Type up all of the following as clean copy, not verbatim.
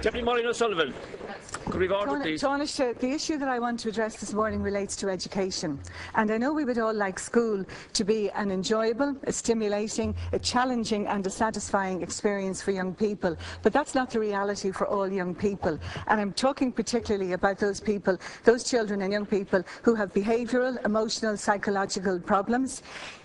Deputy Muareen O'Sullivan. Could we have order, please? Taoiseach, the issue that I want to address this morning relates to education. And I know we would all like school to be an enjoyable, a stimulating, a challenging and a satisfying experience for young people. But that's not the reality for all young people. And I'm talking particularly about those people, those children and young people who have behavioural, emotional, psychological problems.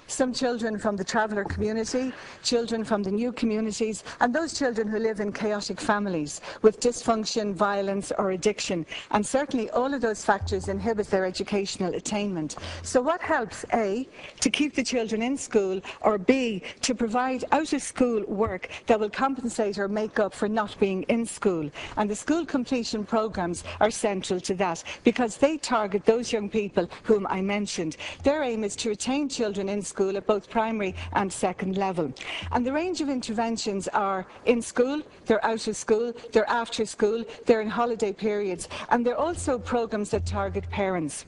Some children from the traveller community, children from the new communities, and those children who live in chaotic families with dysfunction, violence or addiction. And certainly all of those factors inhibit their educational attainment. So what helps, A, to keep the children in school, or B, to provide out-of-school work that will compensate or make up for not being in school? And the school completion programmes are central to that because they target those young people whom I mentioned. Their aim is to retain children in school at both primary and second level. And the range of interventions are in school, they're out of school, they're after school, they're in holiday periods, and they're also programmes that target parents.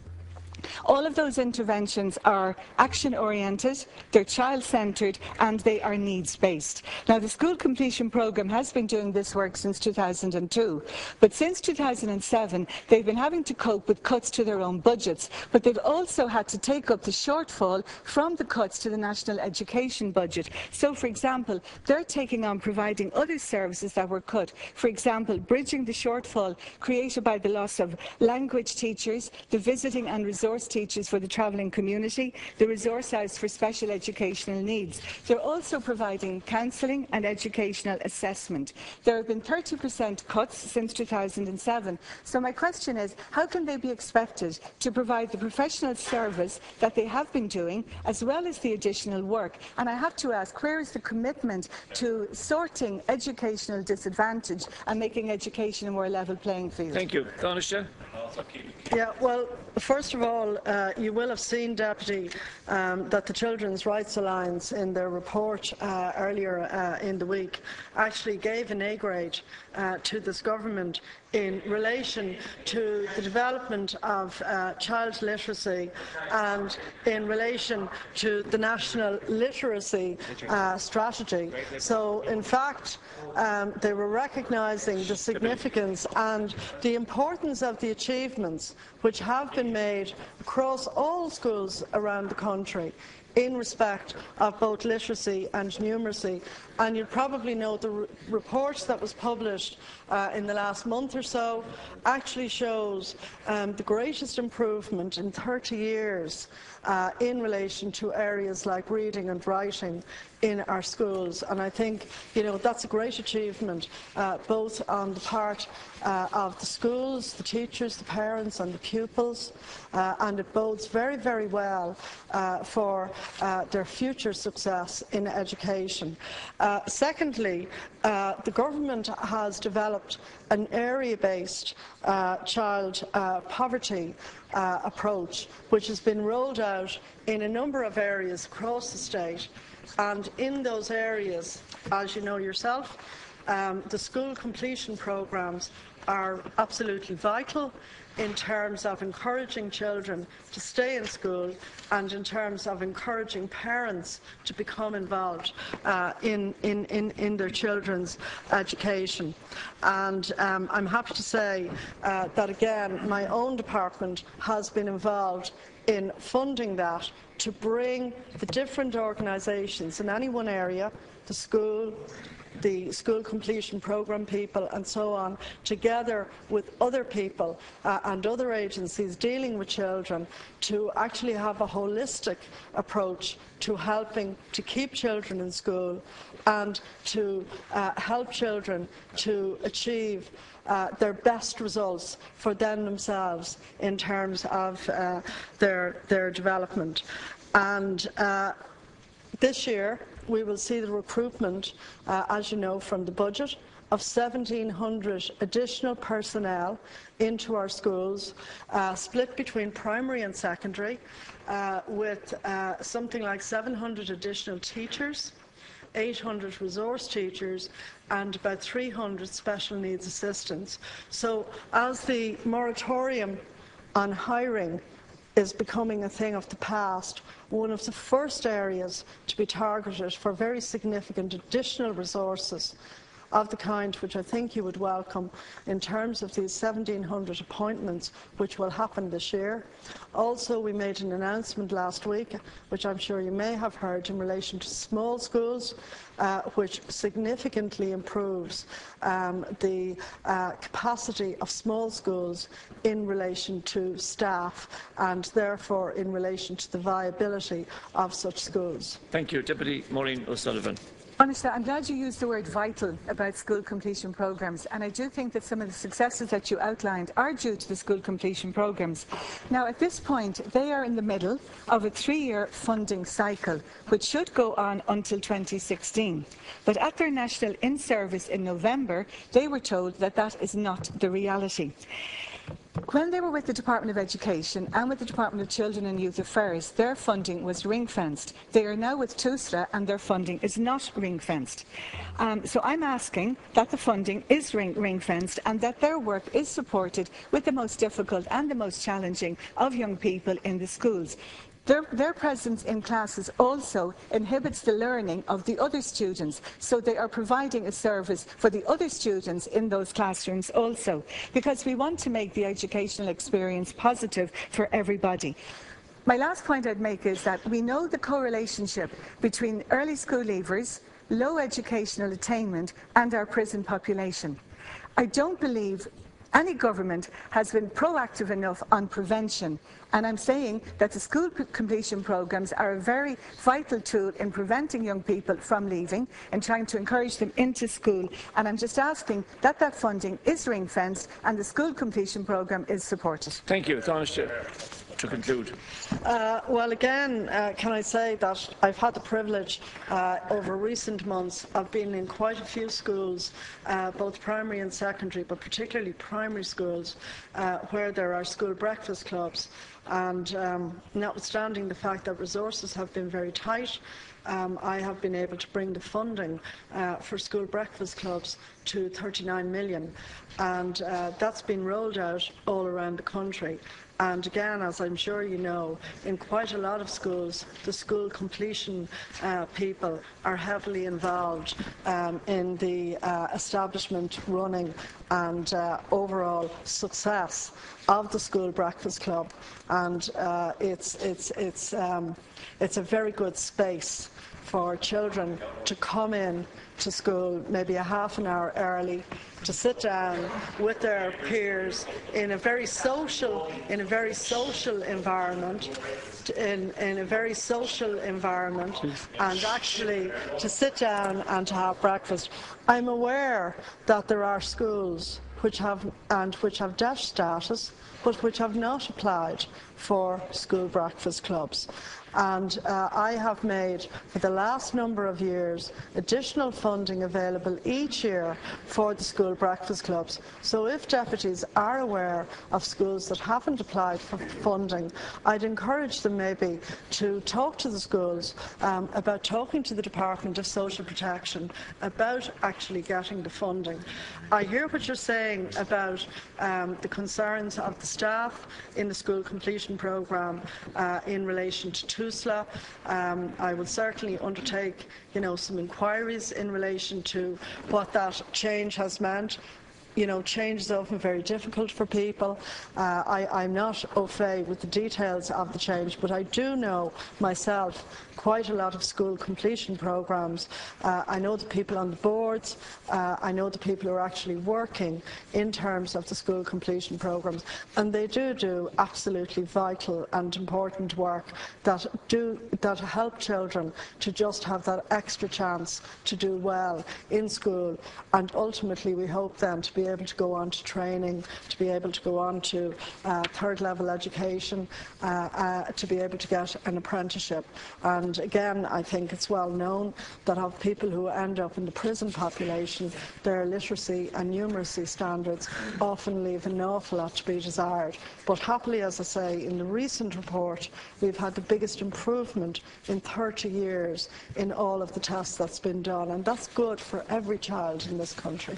All of those interventions are action-oriented, they're child-centred and they are needs-based. Now the school completion programme has been doing this work since 2002, but since 2007 they've been having to cope with cuts to their own budgets, but they've also had to take up the shortfall from the cuts to the national education budget. So for example, they're taking on providing other services that were cut, for example bridging the shortfall created by the loss of language teachers, the visiting and resource teachers for the travelling community, the resource house for special educational needs. They're also providing counselling and educational assessment. There have been 30% cuts since 2007. So my question is, how can they be expected to provide the professional service that they have been doing, as well as the additional work? And I have to ask, where is the commitment to sorting educational disadvantage and making education a more level playing field? Thank you. Taoiseach. Yeah, well, first of all, you will have seen, Deputy, that the Children's Rights Alliance in their report earlier in the week actually gave an A grade to this government in relation to the development of child literacy and in relation to the national literacy strategy. So, in fact, they were recognising the significance and the importance of the achievements which have been made across all schools around the country in respect of both literacy and numeracy. And you probably know the report that was published in the last month or so actually shows the greatest improvement in 30 years in relation to areas like reading and writing in our schools. And I think, you know, that's a great achievement, both on the part of the schools, the teachers, the parents and the pupils, and it bodes very, very well for their future success in education. Secondly, the government has developed an area-based child poverty approach, which has been rolled out in a number of areas across the state. And in those areas, as you know yourself, the school completion programmes are absolutely vital in terms of encouraging children to stay in school and in terms of encouraging parents to become involved in their children's education. And I'm happy to say that, again, my own department has been involved in funding that to bring the different organisations in any one area, the school completion programme people and so on, together with other people and other agencies dealing with children, to actually have a holistic approach to helping to keep children in school and to help children to achieve their best results for them themselves in terms of their development. And this year we will see the recruitment, as you know from the budget, of 1,700 additional personnel into our schools, split between primary and secondary, with something like 700 additional teachers, 800 resource teachers and about 300 special needs assistants. So as the moratorium on hiring is becoming a thing of the past, one of the first areas to be targeted for very significant additional resources of the kind which I think you would welcome in terms of these 1,700 appointments which will happen this year. Also, we made an announcement last week, which I'm sure you may have heard, in relation to small schools, which significantly improves the capacity of small schools in relation to staff and therefore in relation to the viability of such schools. Thank you. Deputy Muareen O'Sullivan. Honestly, I'm glad you used the word vital about school completion programmes, and I do think that some of the successes that you outlined are due to the school completion programmes. Now, at this point, they are in the middle of a 3-year funding cycle, which should go on until 2016. But at their national in-service in November, they were told that that is not the reality. When they were with the Department of Education and with the Department of Children and Youth Affairs, their funding was ring-fenced. They are now with TUSLA and their funding is not ring-fenced. So I'm asking that the funding is ring-fenced and that their work is supported with the most difficult and the most challenging of young people in the schools. Their presence in classes also inhibits the learning of the other students, so they are providing a service for the other students in those classrooms also, because we want to make the educational experience positive for everybody. My last point I'd make is that we know the correlationship between early school leavers, low educational attainment and our prison population. I don't believe any government has been proactive enough on prevention, and I'm saying that the school completion programmes are a very vital tool in preventing young people from leaving and trying to encourage them into school, and I'm just asking that that funding is ring-fenced and the school completion programme is supported. Thank you. Taoiseach, to conclude. Well, again, can I say that I've had the privilege over recent months of being in quite a few schools, both primary and secondary, but particularly primary schools, where there are school breakfast clubs. And notwithstanding the fact that resources have been very tight, I have been able to bring the funding for school breakfast clubs to 39 million, and that's been rolled out all around the country. And again, as I'm sure you know, in quite a lot of schools, the school completion people are heavily involved in the establishment, running and overall success of the school breakfast club. And it's a very good space for children to come in to school maybe a half an hour early, to sit down with their peers in a very social environment, and actually to sit down and to have breakfast. I'm aware that there are schools which have DEF status, but which have not applied for school breakfast clubs. And I have made, for the last number of years, additional funding available each year for the school breakfast clubs. So if deputies are aware of schools that haven't applied for funding, I'd encourage them maybe to talk to the schools about talking to the Department of Social Protection about actually getting the funding. I hear what you're saying about the concerns of the staff in the school completion programme in relation to TUSLA. I will certainly undertake, some inquiries in relation to what that change has meant. Change is often very difficult for people. I'm not au fait with the details of the change, but I do know myself quite a lot of school completion programmes. I know the people on the boards. I know the people who are actually working in terms of the school completion programmes, and they do absolutely vital and important work that help children to just have that extra chance to do well in school, and ultimately we hope then to be able to go on to training, to be able to go on to third level education, to be able to get an apprenticeship. And again, I think it's well known that of people who end up in the prison population, their literacy and numeracy standards often leave an awful lot to be desired. But happily, as I say, in the recent report, we've had the biggest improvement in 30 years in all of the tests that's been done, and that's good for every child in this country.